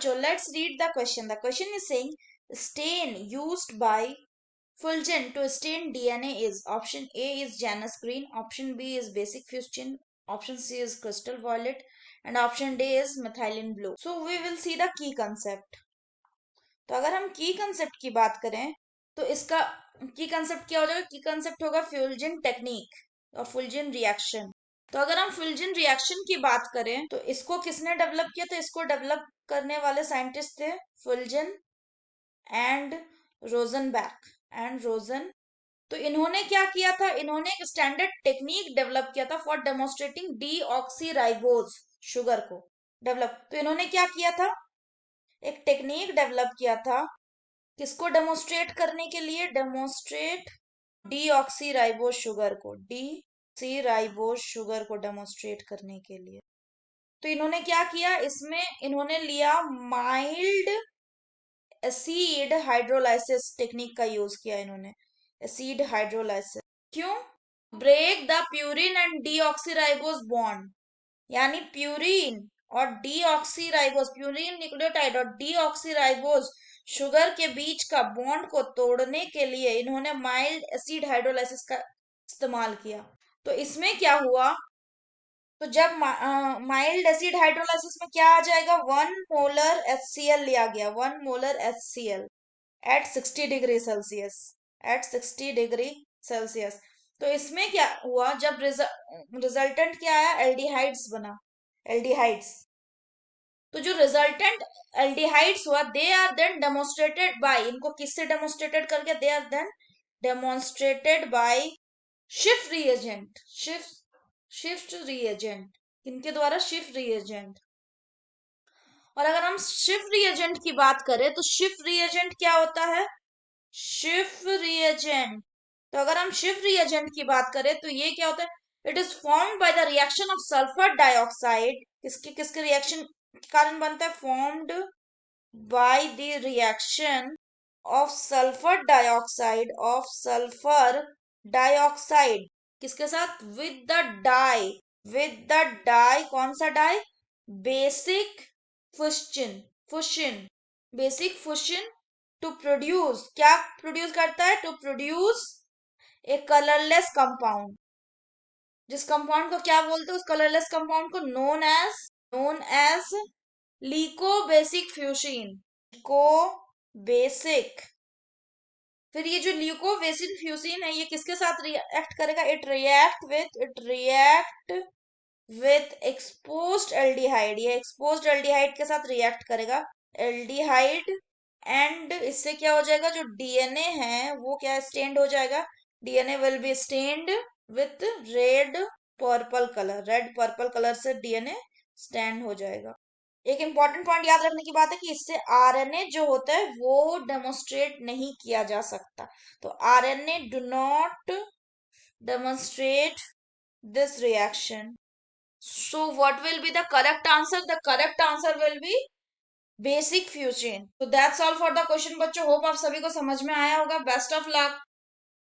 बच्चों, let's read the question. The question is saying stain used by Fulgen to stain DNA is option A is Janus green, option B is basic fuchsin, option C is crystal violet, and option D is methylene blue. So we will see the key concept. तो अगर हम की concept की बात करें तो इसका की कंसेप्ट क्या हो जाएगा? की कंसेप्ट होगा फ्यूल्जन टेक्निक और फुल्जन रिएक्शन. तो अगर हम फुल्जन रिएक्शन की बात करें तो इसको किसने डेवलप किया? तो इसको डेवलप करने वाले साइंटिस्ट थे फुल्जन एंड रोजन. तो इन्होंने क्या किया था? इन्होंने एक स्टैंडर्ड टेक्निक डेवलप किया था फॉर डेमोन्स्ट्रेटिंग डीऑक्सीराइबोज शुगर को डेवलप. तो इन्होंने क्या किया था? एक टेक्निक डेवलप किया था किसको डेमोन्स्ट्रेट करने के लिए? डेमोन्स्ट्रेट डीऑक्सीराइबोज शुगर को डेमोन्स्ट्रेट करने के लिए. तो इन्होंने क्या किया? इसमें इन्होंने लिया माइल्ड एसिड हाइड्रोलाइसिस टेक्निक का यूज किया. इन्होंने एसिड हाइड्रोलाइसिस. क्यों? Break the purine and deoxyribose bond. यानी प्यूरिन और डीऑक्सीराइबोज, प्यूरिन न्यूक्लियोटाइड और डीऑक्सीराइबोज शुगर के बीच का बॉन्ड को तोड़ने के लिए इन्होंने माइल्ड एसिड हाइड्रोलाइसिस का इस्तेमाल किया. तो इसमें क्या हुआ? तो जब माइल्ड एसिड हाइड्रोलाइसिस में क्या आ जाएगा? 1 मोलर HCl लिया गया, 1 molar HCl at 60 degree Celsius. तो इसमें क्या हुआ? जब रिजल्टेंट क्या आया? एल्डिहाइड्स बना, एल्डिहाइड्स. तो जो रिजल्टेंट एल्डिहाइड्स हुआ, they are then demonstrated by, इनको किससे डेमोन्स्ट्रेटेड करके? They are then demonstrated by शिफ्ट रिएजेंट. शिफ्ट रिएजेंट इनके द्वारा शिफ्ट रिएजेंट. और अगर हम शिफ्ट रिएजेंट की बात करें तो शिफ्ट रिएजेंट क्या होता है? Shift reagent. तो अगर हम शिफ्ट रिएजेंट की बात करें तो ये क्या होता है? It is formed by the reaction of sulphur dioxide. किसके रिएक्शन के कारण बनता है? Formed by the reaction of sulphur dioxide किसके साथ? With the dye. कौन सा dye? Basic fuchsin. Basic fuchsin to produce, क्या प्रोड्यूस करता है? To produce a colourless compound. जिस कंपाउंड को क्या बोलते हैं? उस कलरलेस कंपाउंड को known as leuco basic fuchsin. फिर ये जो ल्यूकोबेसिन फ्यूसिन है, ये किसके साथ रिएक्ट करेगा? It react with exposed aldehyde. ये एक्सपोज्ड एल्डिहाइड के साथ रिएक्ट करेगा, एल्डिहाइड. एंड इससे क्या हो जाएगा? जो डीएनए है वो क्या? स्टेन्ड हो जाएगा. DNA will be stained with red purple colour से डीएनए स्टैंड हो जाएगा. एक इंपॉर्टेंट पॉइंट याद रखने की बात है कि इससे आरएनए जो होता है वो डेमोन्स्ट्रेट नहीं किया जा सकता. तो RNA do not demonstrate this reaction. So what will be the correct answer? The correct answer will be basic fusion. So that's all for the question बच्चों. होप आप सभी को समझ में आया होगा. Best of luck.